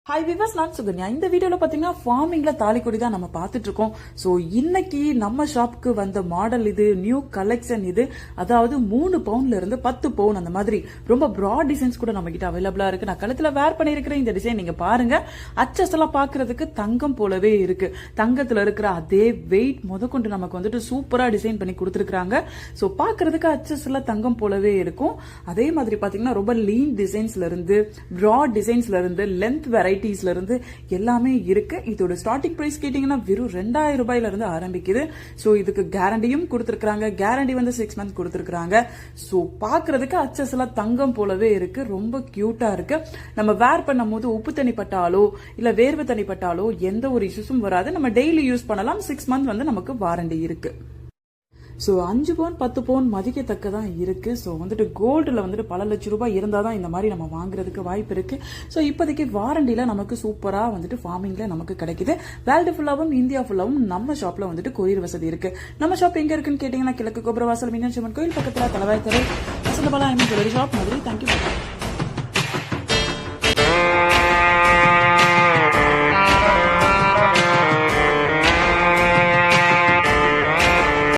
Hi viewers, நான் சுகன்யா. இந்த வீடியோல பாத்தீங்கன்னா ஃபார்மிங்ல தாலிக்கொடி தான் நம்ம பார்த்துட்டு இருக்கோம். ஸோ இன்னைக்கு நம்ம ஷாப்புக்கு வந்த மாடல் இது, நியூ கலெக்ஷன் இது. அதாவது 3 பவுண்ட்ல இருந்து 10 பவுன் அந்த மாதிரி ரொம்ப ப்ராட் டிசைன்ஸ் கூட நம்ம கிட்ட அவைலபிளா இருக்கு. நான் கழுத்துல வேர் பண்ணிருக்கிற இந்த டிசைன் நீங்க பாருங்க. அச்சஸ் எல்லாம் பாக்குறதுக்கு தங்கம் போலவே இருக்கு. தங்கத்துல இருக்கிற அதே வெயிட் முதற்கொண்டு நமக்கு வந்துட்டு சூப்பரா டிசைன் பண்ணி கொடுத்துருக்காங்க. ஸோ பாக்குறதுக்கு அச்சஸ் எல்லாம் தங்கம் போலவே இருக்கும். அதே மாதிரி பாத்தீங்கன்னா ரொம்ப லீன் டிசைன்ஸ்ல இருந்து ப்ராட் டிசைன்ஸ்ல இருந்து லென்த் வெரைட்டிஸ்ல இருந்து எல்லாமே இருக்கு. இதோட ஸ்டார்டிங் பிரைஸ் கேட்டீங்கன்னா வெறும் 2000 ரூபாயில இருந்து ஆரம்பிக்குது. சோ இதுக்கு கேரண்டியும் கொடுத்திருக்காங்க. கேரண்டி வந்து 6 மந்த் கொடுத்திருக்காங்க. சோ பாக்குறதுக்கு அச்சஸ் எல்லாம் தங்கம் போலவே இருக்கு. ரொம்ப கியூட்டா இருக்கு. நம்ம வேர் பண்ணும் போது உப்பு தண்ணி பட்டாலோ இல்ல வேர்வை தண்ணி பட்டாலோ எந்த ஒரு இஷ்யூஸும் வராது. நம்ம டெய்லி யூஸ் பண்ணலாம். 6 மந்த் வந்து நமக்கு வாரண்டி இருக்கு. ஸோ 5 பவுன் 10 பவுன் மதிக்கத்தக்கதான் இருக்கு. ஸோ வந்துட்டு கோல்டுல வந்துட்டு பல லட்சம் ரூபாய் இருந்தாதான் இந்த மாதிரி நம்ம வாங்குறதுக்கு வாய்ப்பு இருக்கு. ஸோ இப்போதைக்கு வாரண்டில நமக்கு சூப்பரா வந்துட்டு ஃபார்மிங்ல நமக்கு கிடைக்குது. வேர்ல்டு ஃபுல்லாவும் இந்தியா ஃபுல்லாவும் நம்ம ஷாப்ல வந்துட்டு கொரியர் வசதி இருக்கு. நம்ம ஷாப் எங்க இருக்குன்னு கேட்டீங்கன்னா கிழக்கு கோபுரவாசல் மீனாட்சி அம்மன் கோயில் பக்கத்துல தலைவாய் தரை வசந்தபாலா ஷாப் மாதிரி. தேங்க்யூ.